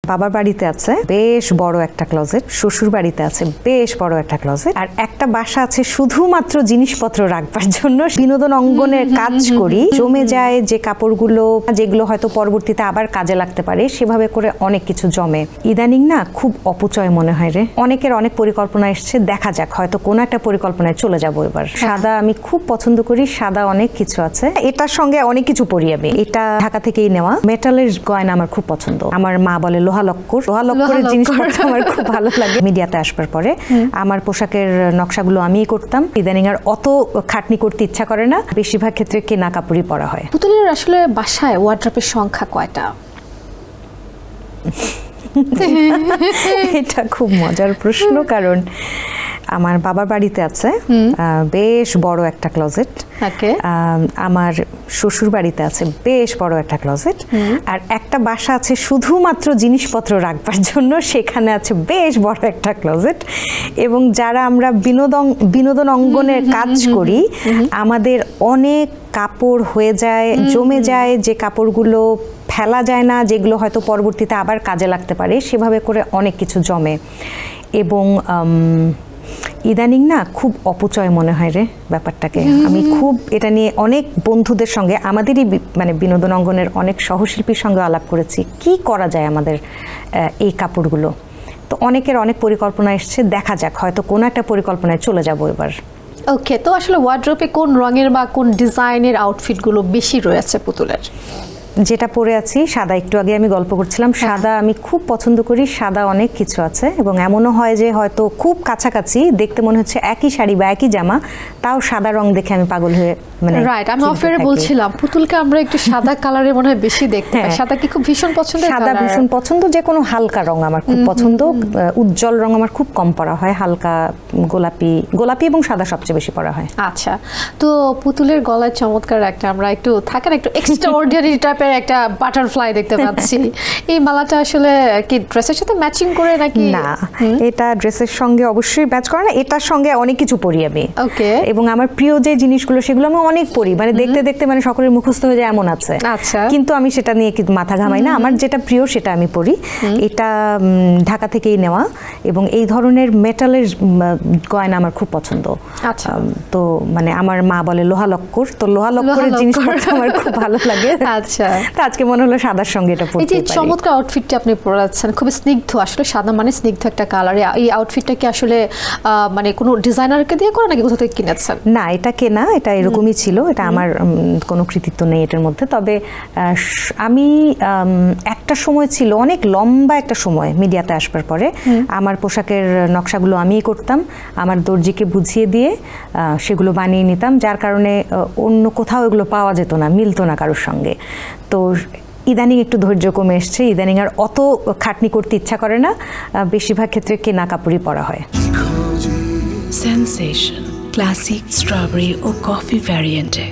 বাবার বাড়িতে আছে বেশ বড় একটা ক্লোজেট, শ্বশুর বাড়িতে আছে বেশ বড় একটা ক্লোজেট, আর একটা বাসা আছে শুধুমাত্র জিনিসপত্র রাখবার জন্য। বিনোদন অঙ্গনের কাজ করি, জমে যায় যে কাপড়গুলো যেগুলো হয়তো পরবর্তীতে আবার কাজে লাগতে পারে, সেভাবে করে অনেক কিছু জমে। ইদানিং না খুব অপচয় মনে হয় রে। অনেকের অনেক পরিকল্পনা এসছে, দেখা যাক হয়তো কোনো একটা পরিকল্পনায় চলে যাবো এবার। সাদা আমি খুব পছন্দ করি, সাদা অনেক কিছু আছে। এটার সঙ্গে অনেক কিছু পরি আমি। এটা ঢাকা থেকেই নেওয়া, মেটালের গয়না আমার খুব পছন্দ। আমার মা বলে লোহালক্করের জিনিসপত্র আমার খুব ভালো লাগে। মিডিয়াতে আসবার পরে আমার পোশাকের নকশাগুলো আমিই করতাম। ইদানিং আর অত খাটনি করতে ইচ্ছা করে না, বেশিরভাগ ক্ষেত্রে কেনা কাপড়ই পরা হয়। পুতুলের আসলে বাসায় ওয়ার্ড্রপের সংখ্যা কয়টা? এটা খুব মজার প্রশ্ন, কারণ আমার বাবার বাড়িতে আছে বেশ বড় একটা ক্লোজেট, আমার শ্বশুর বাড়িতে আছে বেশ বড় একটা ক্লোজেট, আর একটা বাসা আছে শুধুমাত্র জিনিসপত্র রাখবার জন্য, সেখানে আছে বেশ বড় একটা ক্লোজেট। এবং যারা আমরা বিনোদন অঙ্গনের কাজ করি, আমাদের অনেক কাপড় হয়ে যায়, জমে যায় যে কাপড়গুলো ফেলা যায় না, যেগুলো হয়তো পরবর্তীতে আবার কাজে লাগতে পারে, সেভাবে করে অনেক কিছু জমে। এবং ইদানিং না খুব অপচয় মনে হয় রে ব্যাপারটাকে। আমি খুব এটা নিয়ে অনেক বন্ধুদের সঙ্গে, আমাদেরই মানে বিনোদন অঙ্গনের অনেক সহশিল্পীর সঙ্গে আলাপ করেছি, কি করা যায় আমাদের এই কাপড়গুলো। তো অনেকের অনেক পরিকল্পনা এসছে, দেখা যাক হয়তো কোনো একটা পরিকল্পনায় চলে যাব এবার। ওকে, তো আসলে ওয়ার্ড্রপে কোন রঙের বা কোন ডিজাইনের আউটফিটগুলো বেশি রয়েছে পুতুলের? যেটা পরে আছি সাদা, একটু আগে আমি গল্প করছিলাম, সাদা আমি খুব পছন্দ করি। সাদা অনেক কিছু আছে, এবং এমনও হয় যে হয়তো খুব কাছাকাছি দেখতে মনে হচ্ছে একই শাড়ি বা একই জামা, তাও সাদা রং দেখে আমি পাগল হয়ে মানে রাইট। আমি অফারে বলছিলাম পুতুলকে আমরা একটু সাদা কালারে মনে হয় বেশি দেখতে পাই। সাদা কি খুব ভীষণ পছন্দ? সাদা ভীষণ পছন্দ, যে কোনো হালকা রং আমার খুব পছন্দ। উজ্জ্বল রং আমার খুব কম পরা হয়, হালকা গোলাপি এবং সাদা সবচেয়ে বেশি পরা হয়। আচ্ছা, তো পুতুলের গলায় চমৎকার একটা, আমরা একটু থাকেন একটু এক্সট্রাঅর্ডিনারি টাইপের একটা বাটারফ্লাই দেখতে পাচ্ছি। এই মালাটা আসলে কি ড্রেসের সাথে ম্যাচিং করে নাকি? না, এটা ড্রেসের সঙ্গে অবশ্যই ম্যাচ করে না, এটার সঙ্গে অনেক কিছু পরি আমি। ওকে। এবং আমার প্রিয় যে জিনিসগুলো সেগুলো আমি অনেক পরি, মানে দেখতে দেখতে মানে সকলের মুখস্থ হয়ে যায় এমন আছে। আচ্ছা। কিন্তু আমি সেটা নিয়ে মাথা ঘামাই না, আমার যেটা প্রিয় সেটা আমি পরি। এটা ঢাকা থেকেই নেওয়া, এবং এই ধরনের মেটালের গয়না আমার খুব পছন্দ। আচ্ছা। তো মানে আমার মা বলে লোহালক্কর, তো লোহালক্করের জিনিসপত্র আমার খুব ভালো লাগে। আচ্ছা, তো আজকে মনে হলো সাদার সঙ্গে এটা পরতে পারি। এই যে চমৎকার আউটফিটটি আপনি পরেছেন, খুব স্নিগ্ধ, আসলে সাদা মানে স্নিগ্ধ একটা কালার। এই আউটফিটটা কি আসলে মানে কোনো ডিজাইনারকে দিয়ে করে নাকি কোথা থেকে কিনেছেন? না, এটা কেনা, এটা এরকমই ছিল, এটা আমার কোনো কৃতিত্ব নেই এটার মধ্যে। তবে আমি একটা সময় ছিল, অনেক লম্বা একটা সময় মিডিয়াতে আসবার পরে আমার পোশাকের নকশাগুলো আমিই করতাম, আমার দর্জিকে বুঝিয়ে দিয়ে সেগুলো বানিয়ে নিতাম, যার কারণে অন্য কোথাও এগুলো পাওয়া যেত না, মিলতো না কারোর সঙ্গে। তো ইদানিং একটু ধৈর্য কমে এসছে, ইদানিং আর অত খাটনি করতে ইচ্ছা করে না, বেশিরভাগ ক্ষেত্রে কেনা কাপড়ই পরা হয়। সেন্সেশন ক্লাসিক স্ট্রবেরি ও কফি ভ্যারিয়েন্টে